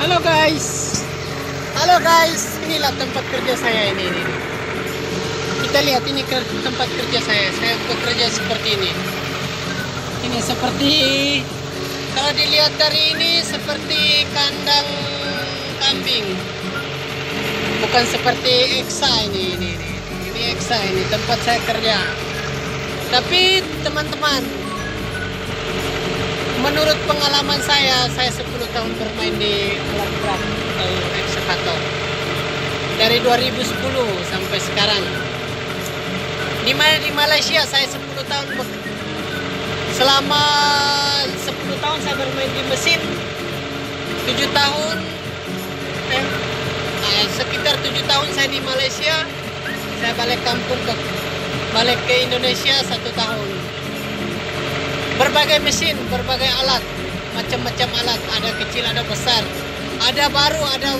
Halo guys. Halo guys, inilah tempat kerja saya ini. Kita lihat ini tempat kerja saya. Saya bekerja seperti ini. Ini seperti, kalau dilihat dari ini seperti kandang kambing. Bukan seperti Eksa ini. Ini Eksa ini tempat saya kerja. Tapi teman-teman, menurut pengalaman saya 10 tahun bermain di alat berat atau ekskavator. Dari 2010 sampai sekarang. Di Malaysia saya 10 tahun selama 10 tahun saya bermain di mesin. 7 tahun sekitar 7 tahun saya di Malaysia. Saya balik ke Indonesia 1 tahun. Berbagai mesin, berbagai alat, macam-macam alat, ada kecil, ada besar, ada baru, ada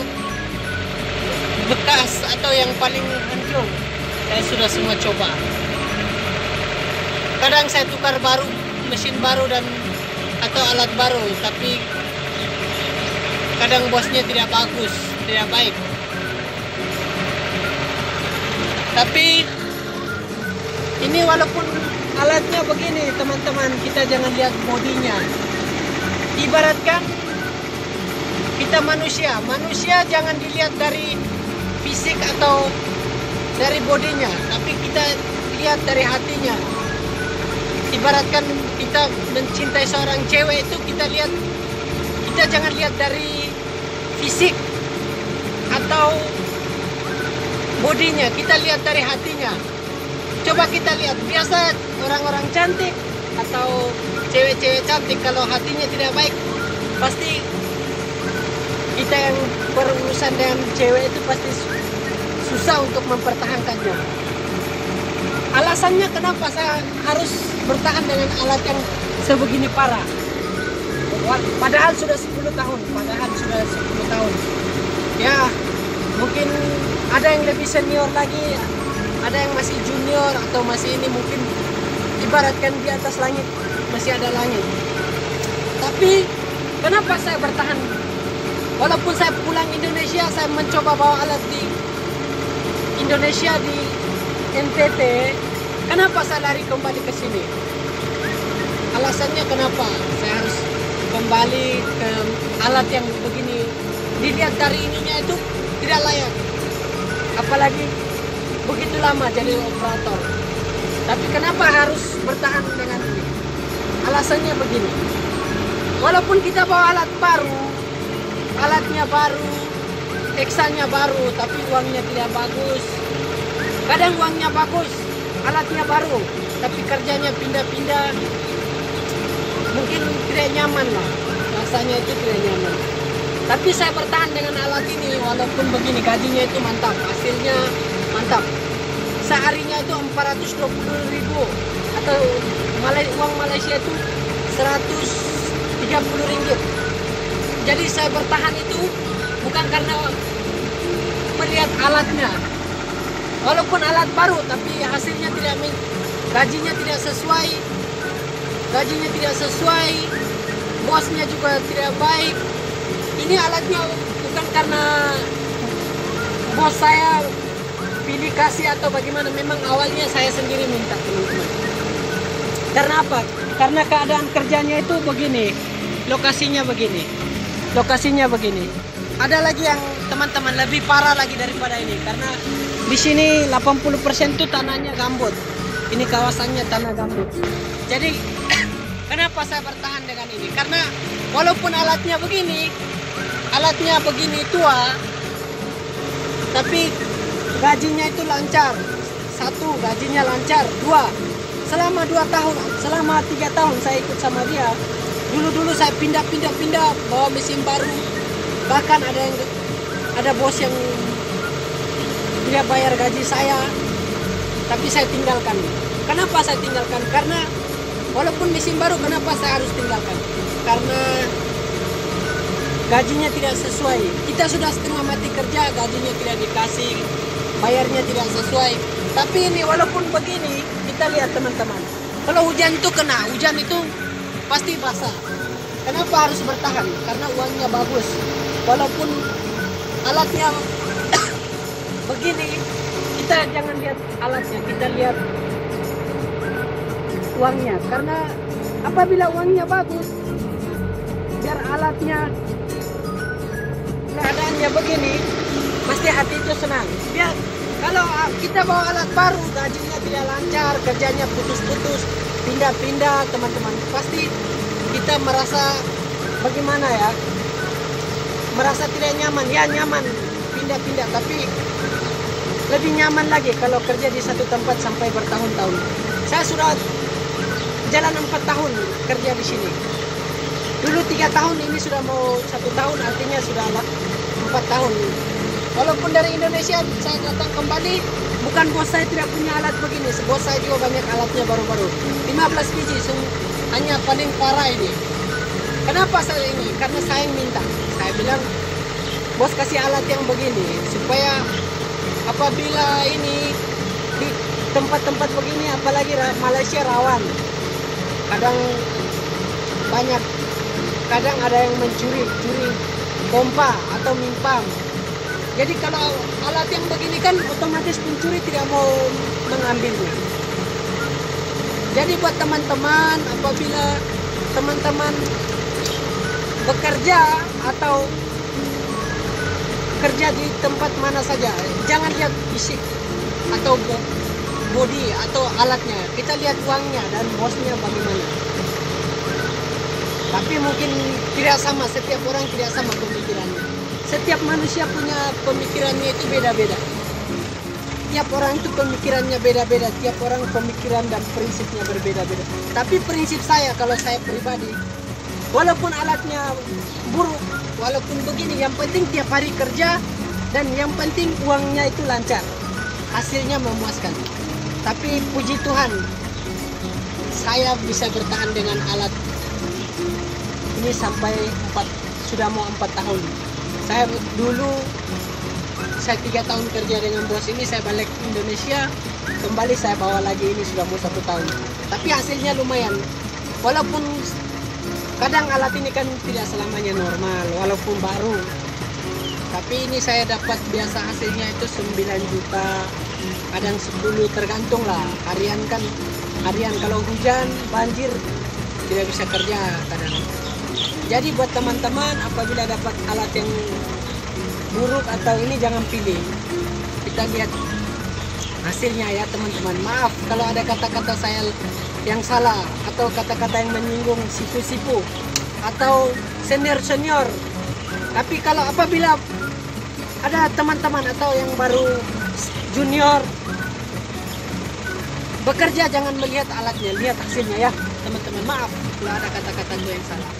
bekas atau yang paling hancur. Saya sudah semua coba. Kadang saya tukar baru, mesin baru dan atau alat baru, tapi kadang bosnya tidak bagus, tidak baik. Tapi ini walaupun alatnya begini teman-teman, kita jangan lihat bodinya. Ibaratkan kita manusia jangan dilihat dari fisik atau dari bodinya, tapi kita lihat dari hatinya. Ibaratkan kita mencintai seorang cewek itu kita jangan lihat dari fisik atau bodinya, kita lihat dari hatinya. Coba kita lihat, biasa orang-orang cantik atau cewek-cewek cantik kalau hatinya tidak baik, pasti kita yang berurusan dengan cewek itu pasti susah untuk mempertahankannya. Alasannya kenapa saya harus bertahan dengan alat yang sebegini parah? Padahal sudah 10 tahun, Ya, mungkin ada yang lebih senior lagi, ada yang masih junior atau masih ini, mungkin ibaratkan di atas langit masih ada langit. Tapi kenapa saya bertahan? Walaupun saya pulang Indonesia, saya mencoba bawa alat di Indonesia, di NTT. Kenapa saya lari kembali ke sini? Alasannya kenapa saya harus kembali ke alat yang begini? Dilihat dari ininya itu tidak layak, apalagi begitu lama jadi operator. Tapi kenapa harus bertahan dengan ini? Alasannya begini. Walaupun kita bawa alat baru, alatnya baru, eksanya baru, tapi uangnya tidak bagus. Kadang uangnya bagus, alatnya baru, tapi kerjanya pindah-pindah. Mungkin tidak nyaman lah, rasanya itu tidak nyaman. Tapi saya bertahan dengan alat ini, walaupun begini, gajinya itu mantap, hasilnya mantap. Seharinya itu 420.000 atau uang Malaysia itu 130 ringgit. Jadi saya bertahan itu bukan karena melihat alatnya. Walaupun alat baru, tapi hasilnya gajinya tidak sesuai, bosnya juga tidak baik. Ini alatnya bukan karena bos saya pilih kasih atau bagaimana, memang awalnya saya sendiri minta, teman-teman. Karena apa? Karena keadaan kerjanya itu begini, lokasinya begini. Ada lagi yang teman-teman lebih parah lagi daripada ini, karena di sini 80% itu tanahnya gambut. Ini kawasannya tanah gambut. Jadi kenapa saya bertahan dengan ini? Karena walaupun alatnya begini tua, tapi gajinya itu lancar. 1, gajinya lancar. 2, selama 3 tahun saya ikut sama dia. Dulu saya pindah bawa mesin baru. Bahkan ada bos yang tidak bayar gaji saya, tapi saya tinggalkan. Kenapa saya tinggalkan? Karena walaupun mesin baru, kenapa saya harus tinggalkan? Karena gajinya tidak sesuai. Kita sudah setengah mati kerja, gajinya tidak dikasih, bayarnya tidak sesuai. Tapi ini walaupun begini, kita lihat teman-teman, kalau hujan itu hujan itu pasti basah. Kenapa harus bertahan? Karena uangnya bagus. walaupun alatnya begini, kita jangan lihat alatnya, kita lihat uangnya. Karena apabila uangnya bagus, biar alatnya keadaannya begini, pasti hati itu senang. Biar kalau kita bawa alat baru, gajinya tidak lancar, kerjanya putus-putus, pindah-pindah, teman-teman, pasti kita merasa bagaimana ya, merasa tidak nyaman. Ya nyaman, pindah-pindah, tapi lebih nyaman lagi kalau kerja di satu tempat sampai bertahun-tahun. Saya sudah jalan 4 tahun kerja di sini. Dulu 3 tahun, ini sudah mau 1 tahun, artinya sudah 4 tahun. Walaupun dari Indonesia saya datang kembali, bukan bos saya tidak punya alat begini. Bos saya juga banyak alatnya baru-baru. 15 biji, hanya paling parah ini. Kenapa saya ini? Karena saya yang minta. Saya bilang, bos kasih alat yang begini, supaya apabila ini di tempat-tempat begini, apalagi Malaysia rawan. Kadang ada yang mencuri pompa atau mimpam. Jadi kalau alat yang begini kan otomatis pencuri tidak mau mengambilnya. Jadi buat teman-teman, apabila teman-teman bekerja atau kerja di tempat mana saja, jangan lihat fisik atau body atau alatnya, kita lihat uangnya dan bosnya bagaimana. Tapi mungkin tidak sama, setiap orang tidak sama pemikirannya. Setiap manusia punya pemikirannya itu beda-beda. Tiap orang itu pemikirannya beda-beda, tiap orang pemikiran dan prinsipnya berbeda-beda. Tapi prinsip saya, kalau saya pribadi, walaupun alatnya buruk, walaupun begini, yang penting tiap hari kerja, dan yang penting uangnya itu lancar, hasilnya memuaskan. Tapi puji Tuhan, saya bisa bertahan dengan alat ini sampai sudah mau 4 tahun. Saya dulu 3 tahun kerja dengan bos ini, saya balik ke Indonesia, kembali saya bawa lagi, ini sudah mau 1 tahun. Tapi hasilnya lumayan. Walaupun kadang alat ini kan tidak selamanya normal, walaupun baru. Tapi ini saya dapat biasa hasilnya itu 9 juta, kadang 10, tergantung lah. Harian kalau hujan, banjir, tidak bisa kerja kadang. Jadi buat teman-teman, apabila dapat alat yang buruk atau ini, jangan pilih. Kita lihat hasilnya ya teman-teman. Maaf kalau ada kata-kata saya yang salah, atau kata-kata yang menyinggung sipu-sipu atau senior-senior. Tapi kalau apabila ada teman-teman atau yang baru junior bekerja, jangan melihat alatnya, lihat hasilnya ya teman-teman. Maaf kalau ada kata-kata gue yang salah.